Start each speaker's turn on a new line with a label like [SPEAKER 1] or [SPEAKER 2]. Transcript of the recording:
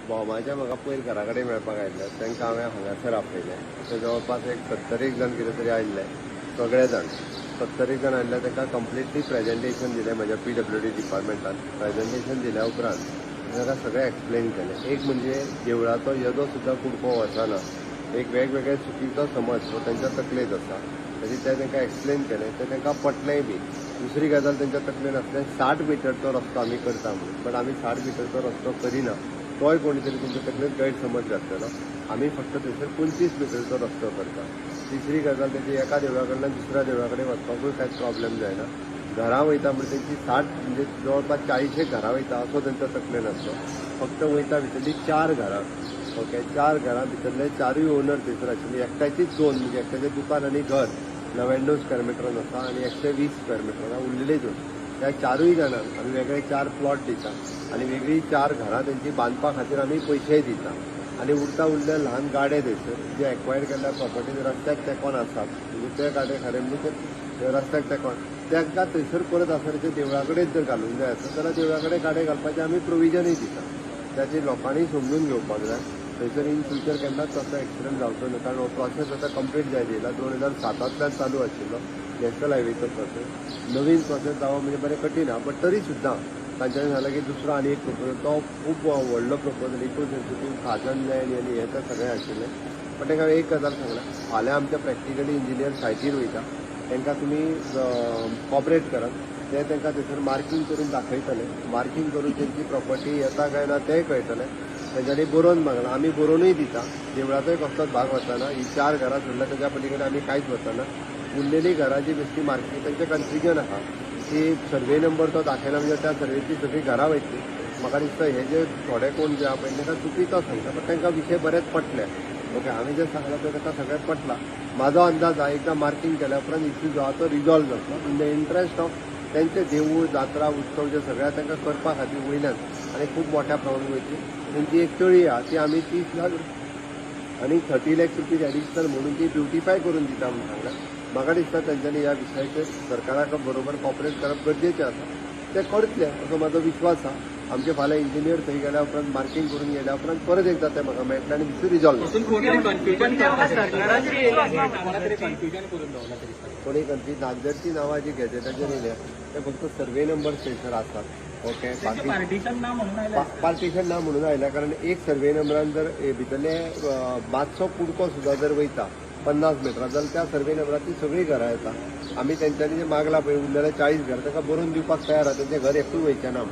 [SPEAKER 1] भोवमाच्या म्हाका पयर घरा कडेन मेळपाक आयिल्ले तांकां हांवें हांगासर आपयलें. ते जवळपास एक 70 जाण कितें तरी आयिल्ले, सगळे जाण 70 जाण आयिल्ले. तांकां कंप्लिटली प्रेजेंटेशन दिलें म्हज्या PWD डिपार्टमेंटान. प्रेजेंटेशन दिल्या उपरांत तांकां सगळें एक्सप्लेन केलें. एक म्हणजे देवळाचो येदो सुद्दां कुडको वचना, एक वेगवेगळे चुकीचो समज हो तांच्या तकलेंत आसा, तरी ते तांकां एक्सप्लेन केलें. ते तांकां पटलेंय बी. दुसरी गजाल तांच्या तकलेन आसलें 60 मिटरचो रस्तो आमी करता म्हणून, पण आमी 60 मिटरचो रस्तो करिना. तोय कोणी तरी तुमच्या तकलेन गैरसमज जातलो. आमी फक्त थंयसर 25 मिटरचो रस्तो करता. तिसरी गजाल तेजी एका देवळा कडल्यान दुसऱ्या देवळा कडेन वचपाकूय कांयच प्रॉब्लेम जायना. घरां वयता म्हणजे तेंची 60 म्हणजे जवळपास 40 घरां वयता असो तांच्या तकलेन आसलो. फक्त वयता भितरली 4 घरां. ओके, 4 घरां भितरले 4य ओनर थंयसर आशिल्ली. एकट्याचीच 2 म्हणजे एकट्याचें दुकान आनी घर 99 स्क्वेअर मिटरान आसा आनी 120 स्क्वेअर मिटरान उरलेली 2. त्या 4य जाणांक आमी वेगळे 4 प्लॉट दिता आनी वेगळी 4 घरां तेंची बांदपा खातीर आमी पयशेय दिता. आनी उरले ल्हान गाडे थंयसर जे एक्वायर केल्ल्या प्रॉपर्टीन रस्त्याक तेकोन आसात, म्हणजे ते गाडे खरे म्हणजे ते रस्त्याक तेकोन तांकां थंयसर परत आसरच्या देवळा कडेन जर घालूंक जाय आसत जाल्यार देवळा कडेन गाडे घालपाचें आमी प्रोविजनय दिता. त्याची लोकांनी समजून घेवपाक जाय. थंयसर इन फ्युचर केन्नाच तसो एक्सिडंट जावचो न्हू, कारण हो प्रोसेस आतां कंप्लीट जायत येयला. 2007तल्यान चालू आशिल्लो नॅशनल हायवेचो प्रोसेस. नवीन प्रोसेस जावप म्हणजे बरें कठीण आहा, बट तरी सुद्दां तांच्यानी सांगलें की दुसरो आनी एक प्रपोजल, तो खूब व्हडलो प्रपोजल, इको सेन्सिटीव खाजन लँड आनी हे ते सगळें आशिल्लें. पण तांकां एक गजाल सांगलां, फाल्यां आमच्या प्रॅक्टिकली इंजिनियर सायटीर वयता, तांकां तुमी कॉपरेट करात. ते तांकां थंयसर मार्कींग करून दाखयतले. मार्कींग करून तेंची प्रॉपर्टी येता काय ना तेंय कळटलें. तेंच्यांनी बरोवन मागलां, आमी बरोवनूय दिता. देवळाचोय कसलोच भाग वचना. ही 4 घरां सोडल्यार तेच्या पलीकडे आमी कांयच वचना. उरलेली घरांची बेश्टी मार्कींग तेंचें कन्फ्युजन आहा की सर्वे नंबर तो दाखयना म्हणजे त्या सर्वेची सगळी घरां वयतली. म्हाका दिसता हे जे थोडे कोण जे आहा पळय तांकां चुकीचो सांगता, पण तांकां विशय बरेच पटले. ओके, हांवें जें सांगलां तें तांकां सगळें पटलां. म्हाजो अंदाज हा एकदां मार्कींग केल्या उपरांत इश्यू जो आहा तो रिजॉल्व जातलो. इन द इंट्रस्ट ऑफ तेंचे देवूळ जात्रा उत्सव जे सगळ्या तांकां करपा खातीर वयल्यान आनी खूब मोठ्या प्रमाणात वयतली. तेंची एक तळी आहा ती आमी 30 लाख आनी 30 लाख रुपीज एडिशनल म्हणून ती ब्युटिफाय करून दिता म्हणून सांगलां. म्हाका दिसता तेंच्यांनी ह्या विशयाचेर सरकारा बरोबर कॉपरेट करप गरजेचें आसा. ते करतले असो म्हाजो विश्वास आहा. आमचे फाल्यां इंजिनियर थंय गेल्या उपरांत मार्कींग करून गेल्या उपरांत परत एकदां ते म्हाका मेळटलें आनी इश्यू रिजॉल्व जातलो. कोणी खंयची नागजरची नांवां जी गॅजेटाचेर येयल्या ते फक्त सर्वे नंबर थंयसर आसात. ओके, पार्टिशन ना म्हणून आयल्या कारण एक सर्वे नंबरान जर भितरले मातसो कुडको सुद्दां जर वयता 50 मिटरां जाल्यार त्या सर्वे नंबराची सगळीं घरां येता. आमी तेंच्यांनी जे मागला पळय उरलेले 40 घरां तांकां बरोवन दिवपाक तयार आहा. तेंचें घर एकूय वयचें ना.